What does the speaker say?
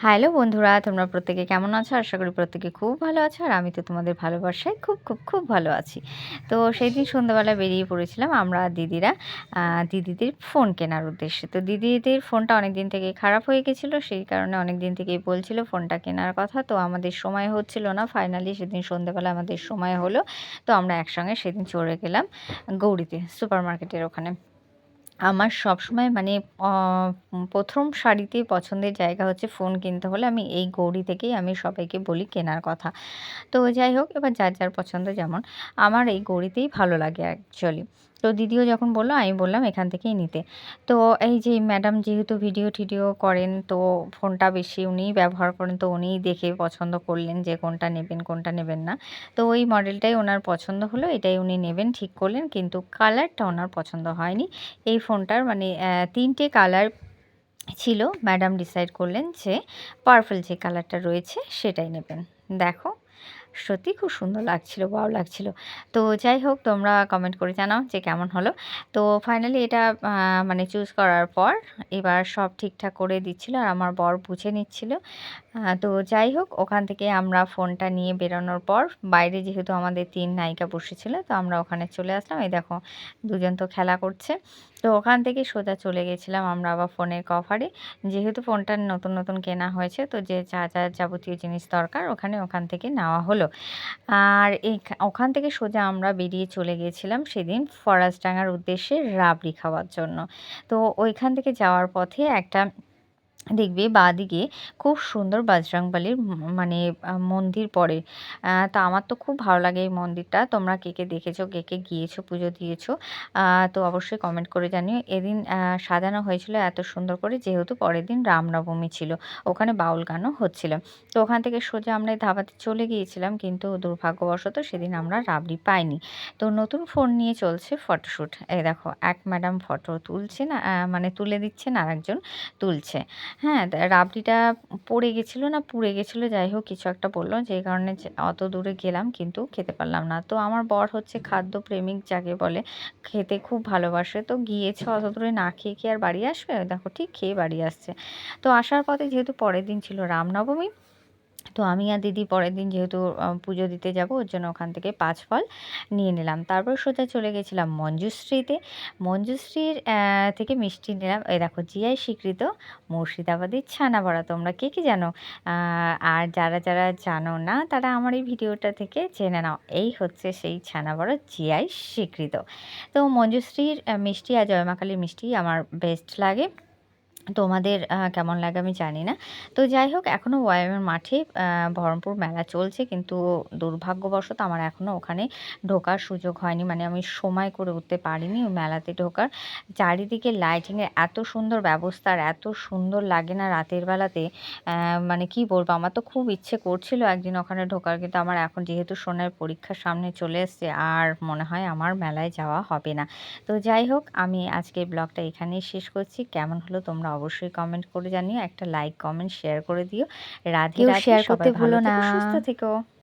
Hello বন্ধুরা, তোমরা প্রত্যেকে কেমন আছো? আশা করি প্রত্যেকে খুব ভালো আছো। আর আমি তো তোমাদের ভালোবাসায় খুব ভালো আছি। তো সেইদিন সন্ধ্যাবেলা বেরিয়ে পড়েছিলাম আমরা দিদিরা দিদিদের ফোন কেনার উদ্দেশ্যে। তো দিদিদের ফোনটা অনেকদিন থেকেই খারাপ হয়ে গেছিলো। সেই কারণে অনেকদিন থেকেই বলছিল ফোনটা কেনার কথা। তো আমাদের সময় হচ্ছিল না। ফাইনালি সেদিন সন্ধ্যাবেলা আমাদের সময় হলো। তো আমরা একসঙ্গে সেদিন চলে গেলাম গৌরীতে, সুপার মার্কেটের ওখানে। আমার সবসময় মানে অ ১ম সারিতে পছন্দের জায়গা হচ্ছে ফোন কিনতে হলে আমি এই গৌরী থেকেই আমি সবাইকে বলি কেনার কথা। তো যাই হোক, এবার যার পছন্দ যেমন। আমার এই গৌরীতেই ভালো লাগে অ্যাকচুয়ালি। তো দিদিও যখন বলল আমি বললাম এখান থেকেই নিতে। তো এই যে ম্যাডাম যেহেতু ভিডিও করেন, তো ফোনটা বেশি উনিই ব্যবহার করেন, তো উনিই দেখে পছন্দ করলেন যে কোনটা নেবেন, কোনটা নেবেন না। তো ওই মডেলটাই ওনার পছন্দ হলো, এটাই উনি নেবেন ঠিক করলেন, কিন্তু কালারটা ওনার পছন্দ হয়নি। এই ফোনটার মানে ৩ টে কালার ছিল। ম্যাডাম ডিসাইড করলেন যে পার্পল যে কালারটা রয়েছে সেটাই নেবেন। দেখো, সত্যি খুব সুন্দর লাগছিল, ওয়াও লাগছিল। তো যাই হোক, তোমরা কমেন্ট করে জানাও যে কেমন হলো। তো ফাইনালি এটা মানে চুজ করার পর এবার সব ঠিকঠাক করে দিচ্ছিল আর আমার বর বুঝে নিচ্ছিল। তো যাই হোক, ওখান থেকে আমরা ফোনটা নিয়ে বেরোনোর পর বাইরে যেহেতু আমাদের ৩ নায়িকা বসেছিল, তো আমরা ওখানে চলে আসলাম। এই দেখো, দুজন তো খেলা করছে। তো ওখান থেকে সোজা চলে গেছিলাম আমরা আবার ফোনের কভারে। যেহেতু ফোনটা নতুন কেনা হয়েছে, তো যে যা যাবতীয় জিনিস দরকার ওখান থেকে নেওয়া হলো। আর ওখান থেকে সোজা আমরা বেরিয়ে চলে গিয়েছিলাম সেদিন ফরাসডাঙ্গার উদ্দেশ্যে রাবড়ি খাওয়ার জন্য। তো ওইখান থেকে যাওয়ার পথে একটা দেখবে বাঁদিকে খুব সুন্দর বজরংবলীর মানে মন্দির পড়ে। তো আমার তো খুব ভালো লাগে এই মন্দিরটা। তোমরা কে দেখেছো, কে গিয়েছো, পুজো দিয়েছো, তো অবশ্যই কমেন্ট করে জানিও। এদিন সাজানো হয়েছিল এত সুন্দর করে, যেহেতু পরের দিন রামনবমী ছিল। ওখানে বাউল গানও হচ্ছিল। তো ওখান থেকে সোজা আমরা এই ধাবাতে চলে গিয়েছিলাম, কিন্তু দুর্ভাগ্যবশত সেদিন আমরা রাবড়ি পাইনি। তো নতুন ফোন নিয়ে চলছে ফটোশ্যুট। এই দেখো, এক ম্যাডাম ফটো তুলছেন, মানে তুলে দিচ্ছেন, আরেকজন তুলছে। হ্যাঁ, রাবড়িটা পড়ে গেছিলো না পুড়ে গেছিলো, যাই হোক কিছু একটা বলল, যেই কারণে অত দূরে গেলাম কিন্তু খেতে পারলাম না। তো আমার বর হচ্ছে খাদ্যপ্রেমিক যাকে বলে, খেতে খুব ভালোবাসে। তো গিয়েছে অত দূরে না খেয়ে কি আর বাড়ি আসবে? দেখো ঠিক খেয়ে বাড়ি আসছে। তো আসার পথে যেহেতু পরের দিন ছিল রামনবমী, তো আমি আর দিদি পরের দিন যেহেতু পুজো দিতে যাব, ওর জন্য ওখান থেকে ৫ ফল নিয়ে নিলাম। তারপর সোজা চলে গেছিলাম মঞ্জুশ্রীতে। মঞ্জুশ্রীর থেকে মিষ্টি নিলাম। এই দেখো, জিআই স্বীকৃত মুর্শিদাবাদি ছানা বড়া। তোমরা কে জানো? আর যারা জানো না তারা আমার এই ভিডিওটা থেকে জেনে নাও। এই হচ্ছে সেই ছানা বড়া, জিআই স্বীকৃত। তো মঞ্জুশ্রীর মিষ্টি আর জয়মাকালীর মিষ্টি আমার বেস্ট লাগে। তোমাদের কেমন লাগে আমি জানি না। তো যাই হোক, এখনও ওয়াইএমের মাঠে বহরমপুর মেলা চলছে, কিন্তু দুর্ভাগ্যবশত আমার এখনও ওখানে ঢোকার সুযোগ হয়নি। মানে আমি সময় করে উঠতে পারিনি ওই মেলাতে ঢোকার। চারিদিকে লাইটিংয়ের এত সুন্দর ব্যবস্থা আর এত সুন্দর লাগে না রাতের বেলাতে, মানে কি বলবো, আমার তো খুব ইচ্ছে করছিল একদিন ওখানে ঢোকার, কিন্তু আমার এখন যেহেতু সোনার পরীক্ষা সামনে চলে এসছে, আর মনে হয় আমার মেলায় যাওয়া হবে না। তো যাই হোক, আমি আজকের ব্লগটা এখানেই শেষ করছি। কেমন হলো তোমরা অবশ্যই কমেন্ট করে জানিও। একটা লাইক, কমেন্ট, শেয়ার করে দিও। রাধে কেউ রাধে, শেয়ার করতে সবাই ভালো ভুলো না। থেকো, সুস্থ থেকো।